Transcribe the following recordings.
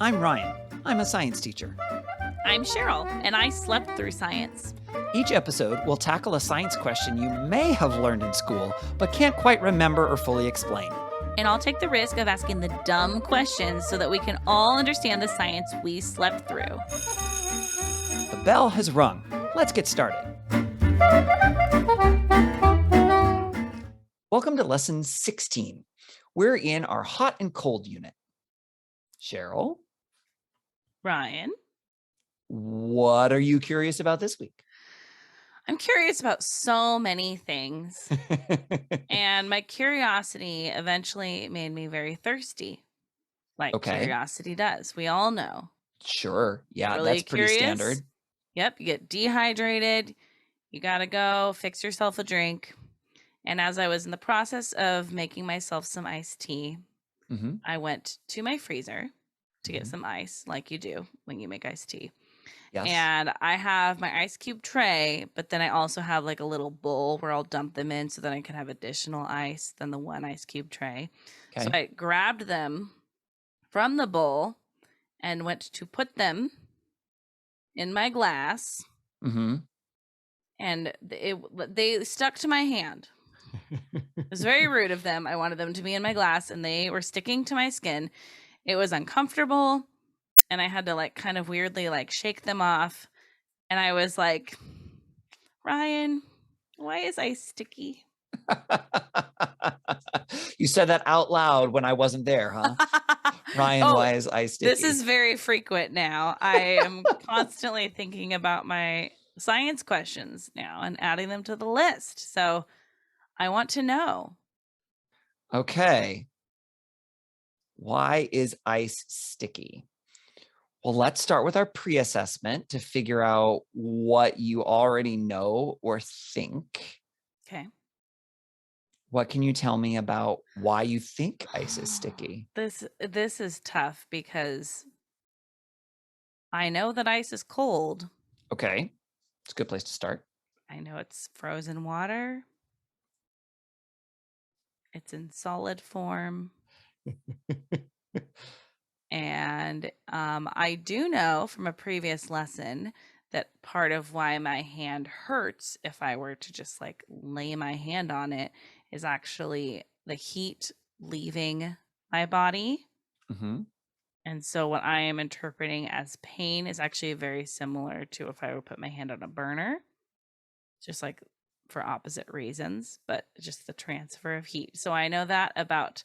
I'm Ryan. I'm a science teacher. I'm Cheryl, and I slept through science. Each episode will tackle a science question you may have learned in school, but can't quite remember or fully explain. And I'll take the risk of asking the dumb questions so that we can all understand the science we slept through. The bell has rung. Let's get started. Welcome to lesson 16. We're in our hot and cold unit. Cheryl, Ryan, what are you curious about this week? I'm curious about so many things, and my curiosity eventually made me very thirsty, like Okay. curiosity does. We all know. Sure. Yeah, Really that's pretty curious? standard. Yep, you get dehydrated. You gotta go fix yourself a drink. And as I was in the process of making myself some iced tea, Mm-hmm. I went to my freezer to get Mhm. some ice, like you do when you make iced tea. Yes. And I have my ice cube tray, but then I also have like a little bowl where I'll dump them in so that I can have additional ice than the one ice cube tray. So Okay. I grabbed them from the bowl and went to put them in my glass, Mm-hmm. and they stuck to my hand. It was very rude of them. I wanted them to be in my glass, and they were sticking to my skin. It was uncomfortable, and I had to like kind of weirdly like shake them off. And I was like, Ryan, why is ice sticky? You said that out loud when I wasn't there, huh? Ryan, Oh, why is ice sticky? this is very frequent now. I am constantly thinking about my science questions now and adding them to the list. So I want to know. Okay. Why is ice sticky? Well, let's start with our pre-assessment to figure out what you already know or think. Okay. What can you tell me about why you think ice is sticky? This is tough because I know that ice is cold. Okay. It's a good place to start. I know it's frozen water. It's in solid form. And I do know from a previous lesson that part of why my hand hurts if I were to just like lay my hand on it is actually the heat leaving my body. Mm-hmm. And so what I am interpreting as pain is actually very similar to if I would put my hand on a burner, just like for opposite reasons, but just the transfer of heat. So I know that about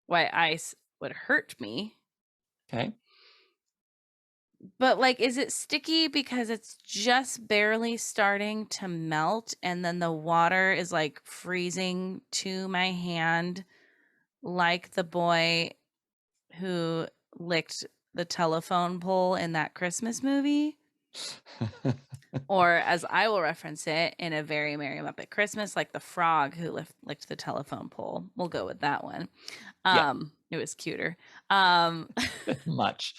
why ice would hurt me. Okay. But like, is it sticky because it's just barely starting to melt and then the water is like freezing to my hand, like the boy who licked the telephone pole in that Christmas movie? Or as I will reference it in A Very Merry Muppet Christmas, like the frog who licked the telephone pole. We'll go with that one. Yeah. It was cuter. Much.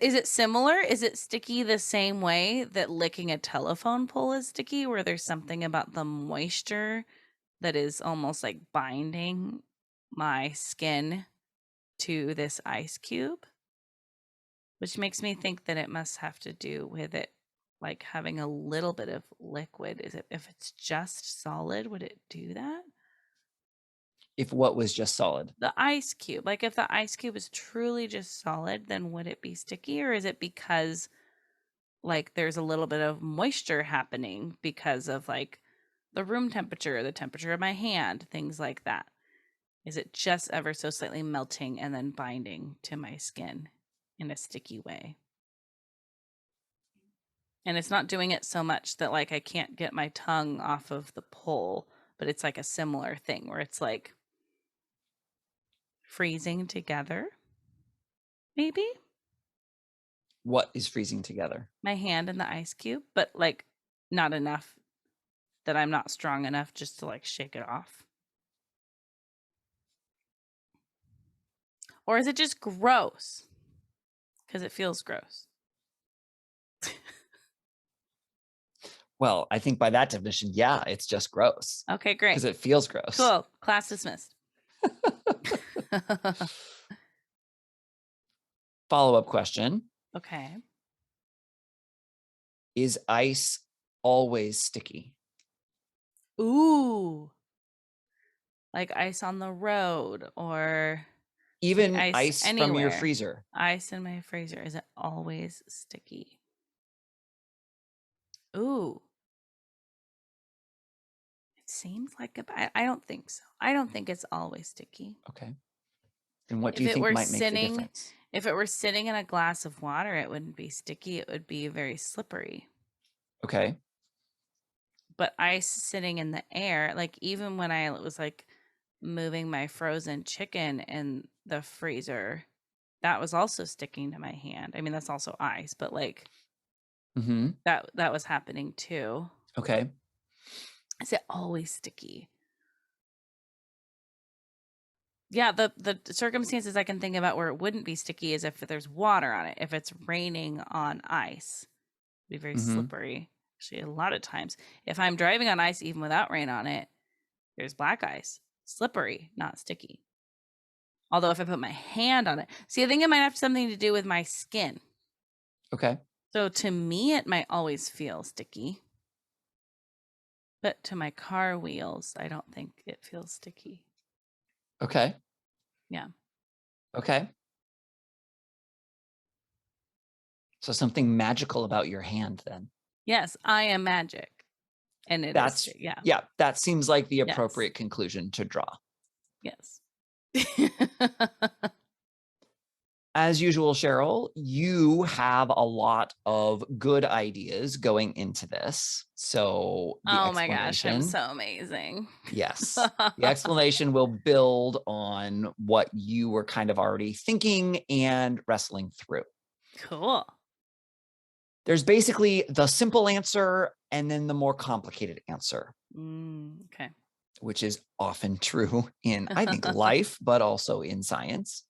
Is it similar? Is it sticky the same way that licking a telephone pole is sticky, where there's something about the moisture that is almost like binding my skin to this ice cube? Which makes me think that it must have to do with it like having a little bit of liquid. Is it, if it's just solid, would it do that? If what was just solid? The ice cube. Like if the ice cube is truly just solid, then would it be sticky, or is it because like there's a little bit of moisture happening because of like the room temperature, the temperature of my hand, things like that? Is it just ever so slightly melting and then binding to my skin in a sticky way? And it's not doing it so much that like I can't get my tongue off of the pole, but it's like a similar thing where it's like freezing together. Maybe What is freezing together? my hand and the ice cube, but like not enough that I'm not strong enough just to like shake it off. Or is it just gross? Because it feels gross. Well, I think by that definition, yeah, it's just gross. Okay, great. Because it feels gross. Cool. Class dismissed. Follow-up question. Okay. Is ice always sticky? Ooh. Like ice on the road or like Even ice ice from your anywhere. freezer? Ice in my freezer. Is it always sticky? Ooh. It seems like I don't think so. I don't think it's always sticky. Okay. And what do If you it think were might make the sitting difference? if it were sitting in a glass of water, it wouldn't be sticky. It would be very slippery. Okay. But ice sitting in the air, like even when I was like moving my frozen chicken in the freezer, that was also sticking to my hand. I mean, that's also ice, but like Mm-hmm. that was happening too. Okay. Is it always sticky? Yeah, the circumstances I can think about where it wouldn't be sticky is if there's water on it. If it's raining on ice, it'd be very Mm-hmm. slippery. Actually, a lot of times, if I'm driving on ice even without rain on it, there's black ice. Slippery, not sticky. Although if I put my hand on it, see, I think it might have something to do with my skin. Okay. So to me, it might always feel sticky. But to my car wheels, I don't think it feels sticky. Okay. Yeah. Okay. So something magical about your hand then. Yes, I am magic. And it is. Yeah. Yeah, that seems like the Yes. appropriate conclusion to draw. Yes. As usual, Cheryl, you have a lot of good ideas going into this. So the Oh my gosh, I'm explanation, so amazing. yes, the explanation will build on what you were kind of already thinking and wrestling through. Cool. There's basically the simple answer and then the more complicated answer, Okay. which is often true in, I think, life, but also in science.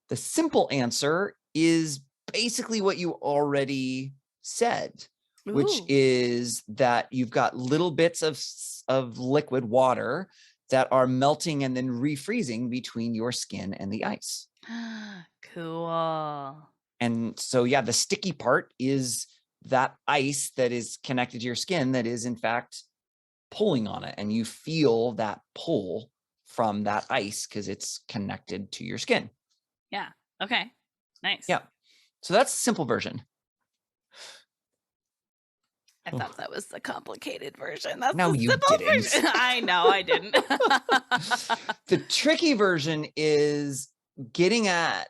The simple answer is basically what you already said, which Ooh. is that you've got little bits of liquid water that are melting and then refreezing between your skin and the ice. Cool. And so, yeah, the sticky part is that ice that is connected to your skin that is, in fact, pulling on it. And you feel that pull from that ice because it's connected to your skin. Yeah. Okay. Nice. Yeah. So that's the simple version. I thought that was the complicated version. That's No, the you simple didn't. version. I know I didn't. The tricky version is getting at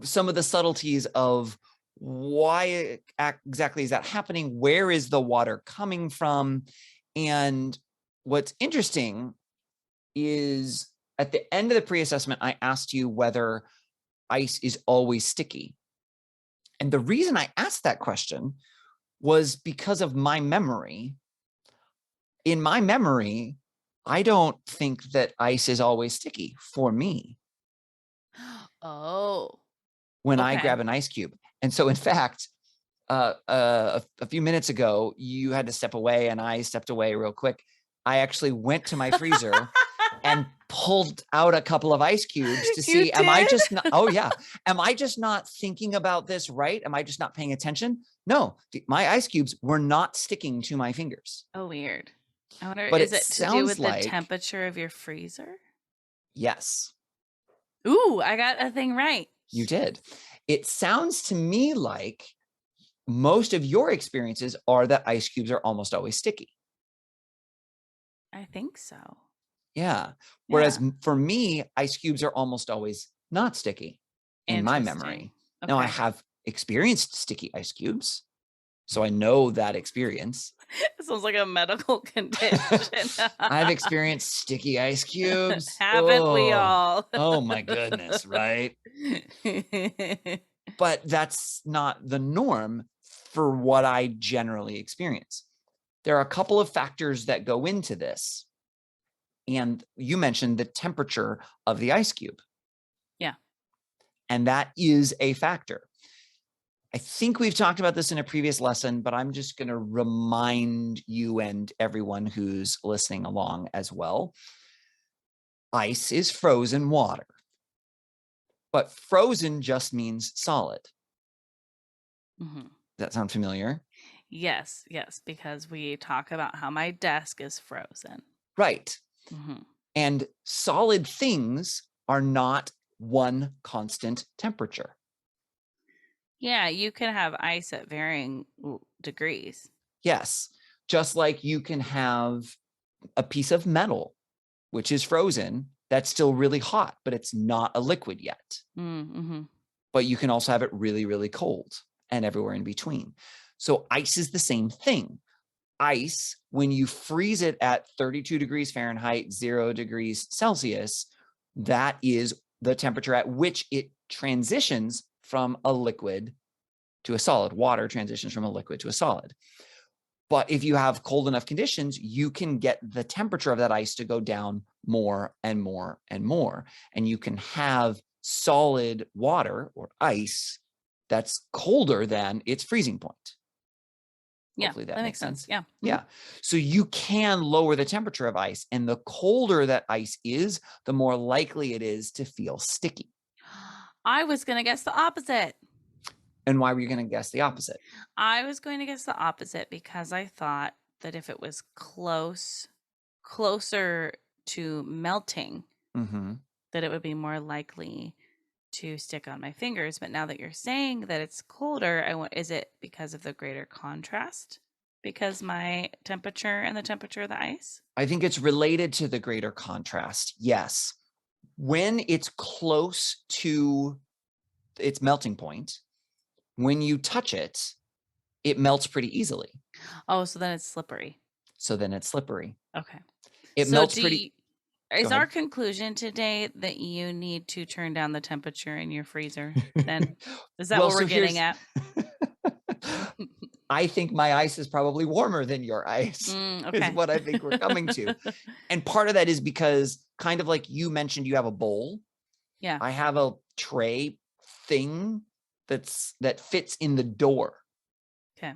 some of the subtleties of why exactly is that happening? Where is the water coming from? And what's interesting is at the end of the pre-assessment, I asked you whether ice is always sticky. And the reason I asked that question was because of my memory. In my memory, I don't think that ice is always sticky for me Oh. when I Okay. grab an ice cube. And so, in fact, a few minutes ago, you had to step away and I stepped away real quick. I actually went to my freezer and pulled out a couple of ice cubes to You see, am I did? just not, oh yeah, am I just not thinking about this right? Am I just not paying attention? No, my ice cubes were not sticking to my fingers. Oh, weird. I wonder, But is it it to do sounds with the like, temperature of your freezer? yes, Ooh, I got a thing right. you did. It sounds to me like most of your experiences are that ice cubes are almost always sticky. I think so. Yeah. Whereas Yeah. for me, ice cubes are almost always not sticky in my Interesting. memory. Now, I Okay. have experienced sticky ice cubes, so I know that experience. It sounds like a medical condition. I've experienced sticky ice cubes. Haven't we Oh, all? oh my goodness, right? But that's not the norm for what I generally experience. There are a couple of factors that go into this. And you mentioned the temperature of the ice cube. Yeah. And that is a factor. I think we've talked about this in a previous lesson, but I'm just going to remind you and everyone who's listening along as well. Ice is frozen water. but frozen just means solid. Mhm. Does that sound familiar? Yes, yes, because we talk about how my desk is frozen. Right. Mhm. And solid things are not one constant temperature. Yeah, you can have ice at varying degrees. Yes. Just like you can have a piece of metal, which is frozen, that's still really hot, but it's not a liquid yet. Mm-hmm. But you can also have it really, really cold and everywhere in between. So ice is the same thing. Ice, when you freeze it at 32 degrees Fahrenheit, 0 degrees Celsius, that is the temperature at which it transitions from a liquid to a solid. Water transitions from a liquid to a solid. But if you have cold enough conditions, you can get the temperature of that ice to go down more and more and more. And you can have solid water or ice that's colder than its freezing point. Yeah, Hopefully that that makes makes sense. sense. Yeah. Yeah. So you can lower the temperature of ice, and the colder that ice is, the more likely it is to feel sticky. I was going to guess the opposite. And why were you going to guess the opposite? I was going to guess the opposite because I thought that if it was closer to melting, Mm-hmm. that it would be more likely to stick on my fingers. But now that you're saying that it's colder, is it because of the greater contrast? Because my temperature and the temperature of the ice? I think it's related to the greater contrast. Yes. When it's close to its melting point, when you touch it, it melts pretty easily. Oh, so then it's slippery. So then it's slippery. Okay. It So melts pretty. Go is our ahead. conclusion today that you need to turn down the temperature in your freezer then? Is that Well, what we're so getting here's at? I think my ice is probably warmer than your ice, is Okay. what I think we're coming to. And part of that is because, kind of like you mentioned, you have a bowl. Yeah. I have a tray thing that fits in the door. Okay.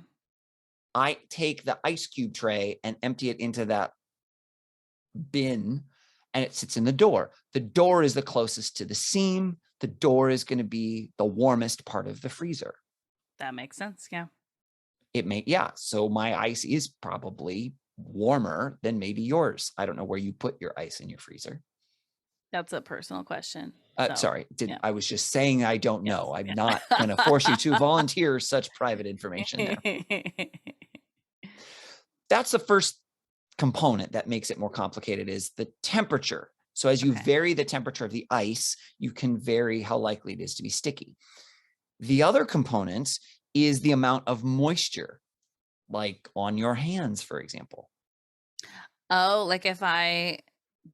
I take the ice cube tray and empty it into that bin, and it sits in the door. The door is the closest to the seam. The door is going to be the warmest part of the freezer. That makes sense. Yeah. Yeah. So my ice is probably warmer than maybe yours. I don't know where you put your ice in your freezer. That's a personal question. So, Sorry, yeah. I was just saying I don't Yes. know. I'm Yeah. not going to force you to volunteer such private information there. That's the first component that makes it more complicated, is the temperature. So as you Okay. vary the temperature of the ice, you can vary how likely it is to be sticky. The other component is the amount of moisture, like on your hands, for example. Oh, like if I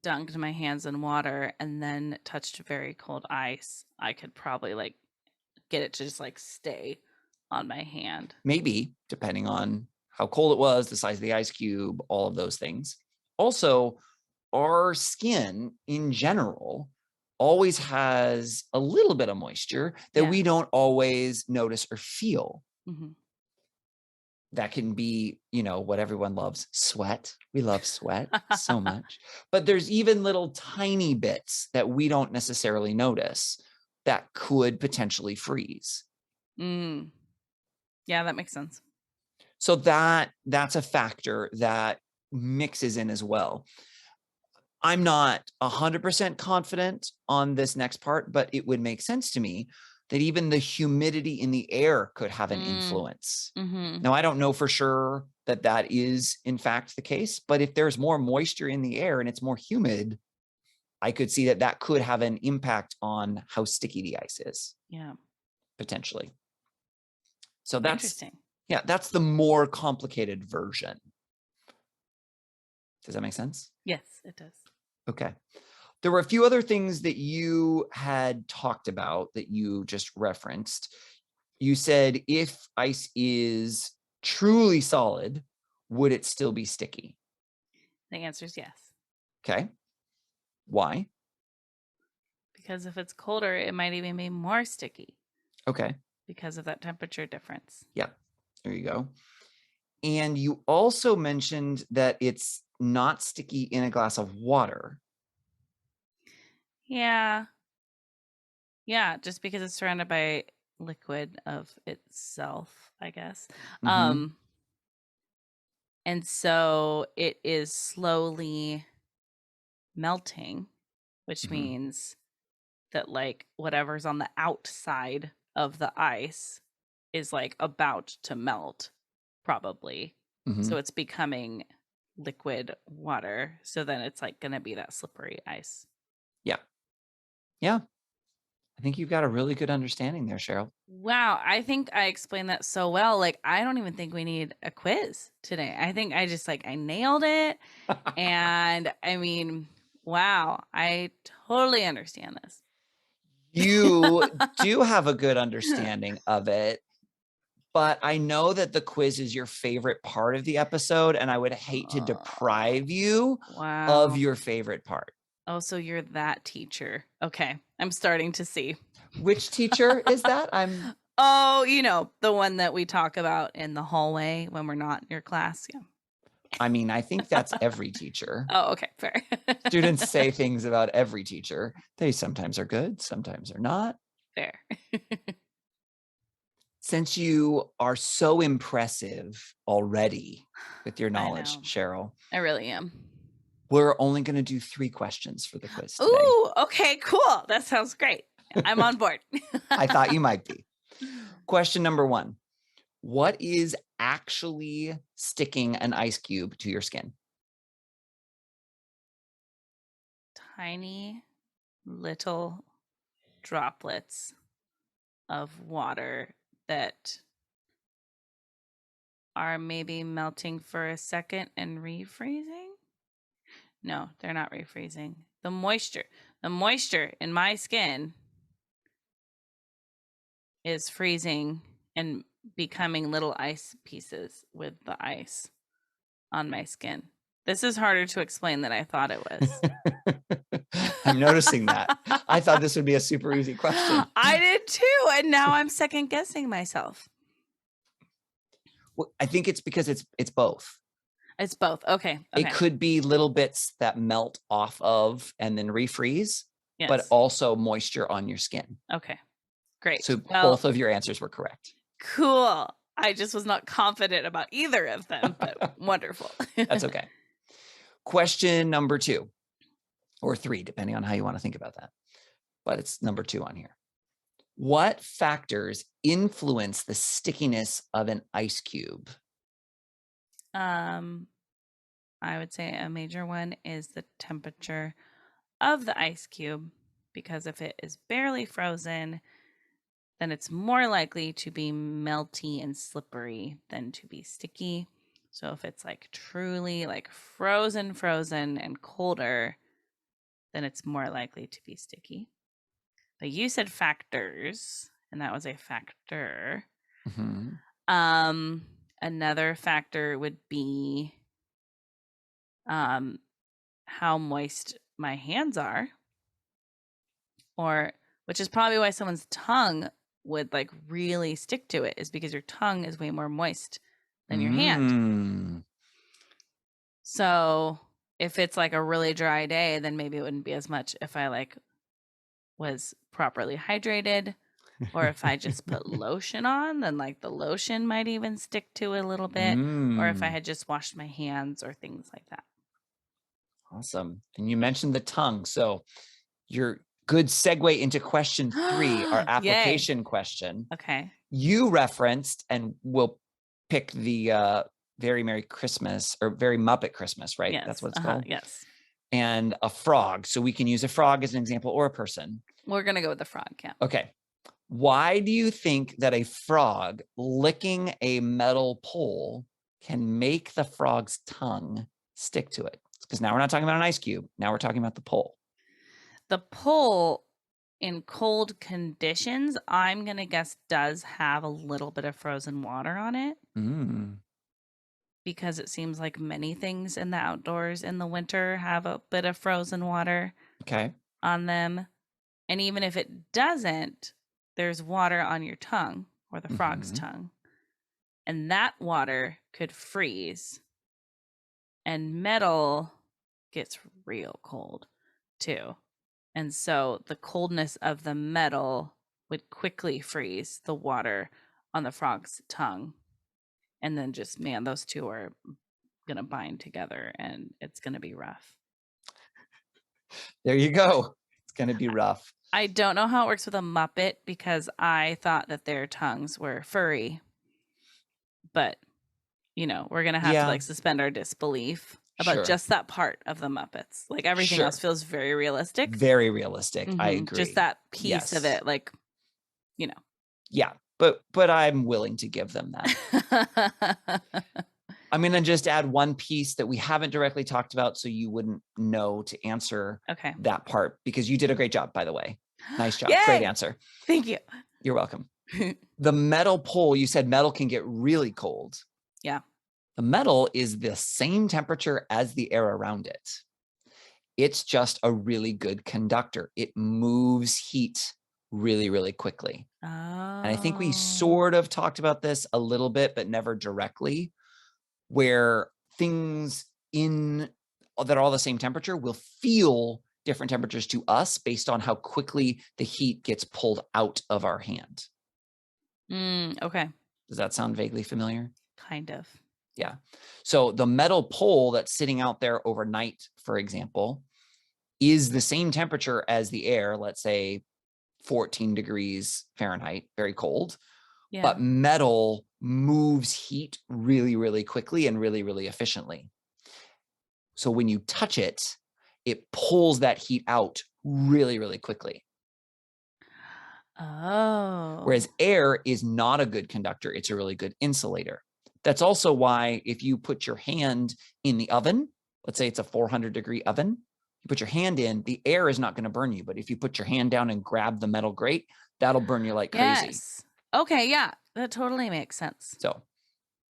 dunked my hands in water and then touched very cold ice, I could probably like get it to just like stay on my hand. Maybe, depending on how cold it was, the size of the ice cube, all of those things. Also, our skin in general always has a little bit of moisture that Yeah. we don't always notice or feel. Hmm. That can be, what everyone loves, sweat. We love sweat so much. But there's even little tiny bits that we don't necessarily notice that could potentially freeze. Mm. Yeah, that makes sense. So that's a factor that mixes in as well. I'm not 100% confident on this next part, but it would make sense to me that even the humidity in the air could have an influence. Mm-hmm. Now, I don't know for sure that that is in fact the case, but if there's more moisture in the air and it's more humid, I could see that that could have an impact on how sticky the ice is, Yeah. potentially. So Interesting. that's the more complicated version. Does that make sense? Yes, it does. Okay. There were a few other things that you had talked about that you just referenced. You said if ice is truly solid, would it still be sticky? The answer is yes. Okay. Why? Because if it's colder, it might even be more sticky Okay. because of that temperature difference. Yeah. There you go. And you also mentioned that it's not sticky in a glass of water. Yeah. Yeah, just because it's surrounded by liquid of itself, I guess. Mm-hmm. Um, and so it is slowly melting, which Mm-hmm. means that like whatever's on the outside of the ice is like about to melt, probably. Mm-hmm. So it's becoming liquid water. So then it's like gonna be that slippery ice. Yeah. Yeah. I think you've got a really good understanding there, Cheryl. Wow, I think I explained that so well. Like, I don't even think we need a quiz today. I think I just like I nailed it. And I mean, wow, I totally understand this. You do have a good understanding of it, but I know that the quiz is your favorite part of the episode, and I would hate to Oh, deprive you of wow. your favorite part. Oh, so you're that teacher. Okay, I'm starting to see. Which teacher is that? Oh, the one that we talk about in the hallway when we're not in your class. Yeah. I mean, I think that's every teacher. Oh, okay, fair. Students say things about every teacher. They sometimes are good, sometimes are not. Fair. Since you are so impressive already with your I knowledge, know. Cheryl, I really am. we're only going to do 3 questions for the quiz today. Ooh, okay, cool. That sounds great. I'm on board. I thought you might be. Question number 1. What is actually sticking an ice cube to your skin? Tiny little droplets of water that are maybe melting for a second and refreezing? No, they're not refreezing. The moisture in my skin is freezing and becoming little ice pieces with the ice on my skin. This is harder to explain than I thought it was. I'm noticing that. I thought this would be a super easy question. I did too, and now I'm second guessing myself. Well, I think it's because it's both. It's both. Okay. It Okay. could be little bits that melt off of and then refreeze, but Yes. also moisture on your skin. Okay. Great. So Well, both of your answers were correct. cool. I just was not confident about either of them, but wonderful. That's okay. Question number 2 or 3, depending on how you want to think about that. But it's number 2 on here. What factors influence the stickiness of an ice cube? um, I would say a major one is the temperature of the ice cube, because if it is barely frozen, then it's more likely to be melty and slippery than to be sticky. So if it's like truly like frozen and colder, then it's more likely to be sticky. But you said factors, and that was a factor. Mhm. Another factor would be um how moist my hands are, or which is probably why someone's tongue would like really stick to it, is because your tongue is way more moist than your hand. Mm. So if it's like a really dry day, then maybe it wouldn't be as much if I like was properly hydrated. Or if I just put lotion on, then like the lotion might even stick to it a little bit. Or if I Mm. had just washed my hands or things like that. Awesome. And you mentioned the tongue. So your good segue into question 3, our Yay. application question. Okay. You referenced, and we'll pick the Very Merry Christmas or Very Muppet Christmas, right? That's Yes. what it's called. Yes. And a frog. So we can use a frog as an example or a person. We're going to go with the frog. Yeah. Okay. Why do you think that a frog licking a metal pole can make the frog's tongue stick to it? Because now we're not talking about an ice cube. Now we're talking about the pole. The pole in cold conditions, I'm going to guess, does have a little bit of frozen water on it, Mm. because it seems like many things in the outdoors in the winter have a bit of frozen water Okay. on them. And even if it doesn't, there's water on your tongue or the frog's Mhm. tongue. And that water could freeze. And metal gets real cold too. And so the coldness of the metal would quickly freeze the water on the frog's tongue. And then just, man, those two are going to bind together and it's going to be rough. There you go. It's going to be rough. I don't know how it works with a Muppet because I thought that their tongues were furry. But, you know, we're going to have to like suspend our disbelief about just that part of the Muppets. Like everything else feels very realistic. Very realistic. I agree. Just that piece of it, like, you know. Yeah, but I'm willing to give them that. I'm going to just add one piece that we haven't directly talked about so you wouldn't know to answer that part, because you did a great job, by the way. Nice job. Yay! Great answer. Thank you. You're welcome. The metal pole, you said metal can get really cold. Yeah. The metal is the same temperature as the air around it. It's just a really good conductor. It moves heat really, really quickly. Oh. And I think we sort of talked about this a little bit, but never directly, where things that are all the same temperature will feel different temperatures to us based on how quickly the heat gets pulled out of our hand. Okay. Does that sound vaguely familiar? Kind of. Yeah. So the metal pole that's sitting out there overnight, for example, is the same temperature as the air, let's say 14 degrees Fahrenheit, very cold. Yeah. But metal moves heat really, really quickly and really, really efficiently. So when you touch it, it pulls that heat out really, really quickly. Oh. Whereas air is not a good conductor. It's a really good insulator. That's also why if you put your hand in the oven, let's say it's a 400-degree oven, you put your hand in, the air is not going to burn you. But if you put your hand down and grab the metal grate, that'll burn you like crazy. Yes. Okay, yeah. That totally makes sense. So,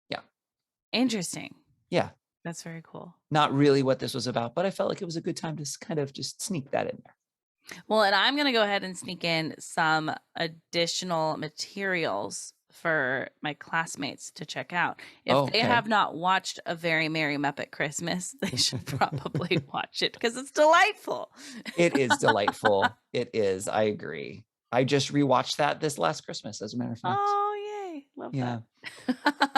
yeah. Interesting. Yeah. That's very cool. Not really what this was about, but I felt like it was a good time to kind of just sneak that in there. Well, and I'm going to go ahead and sneak in some additional materials for my classmates to check out. If they have not watched A Very Merry Muppet Christmas, they should probably watch it because it's delightful. It is delightful. It is. I agree. I just rewatched that this last Christmas, as a matter of fact. Oh, yay. Love that.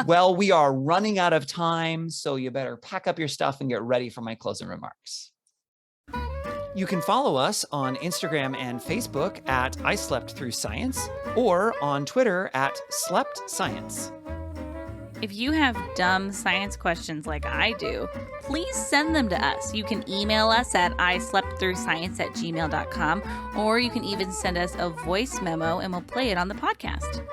Well, we are running out of time, so you better pack up your stuff and get ready for my closing remarks. You can follow us on Instagram and Facebook at I Slept Through Science, or on Twitter at Slept Science. If you have dumb science questions like I do, please send them to us. You can email us at isleptthroughscience@gmail.com, or you can even send us a voice memo and we'll play it on the podcast.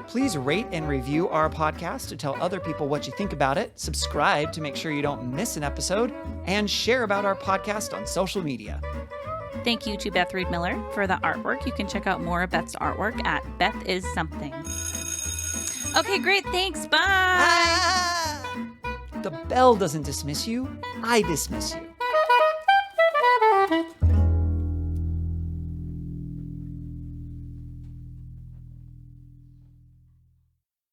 Please rate and review our podcast to tell other people what you think about it, subscribe to make sure you don't miss an episode, and share about our podcast on social media. Thank you to Beth Reed Miller for the artwork. You can check out more of Beth's artwork at Beth Is Something. Okay, great. Thanks. Bye. The bell doesn't dismiss you. I dismiss you.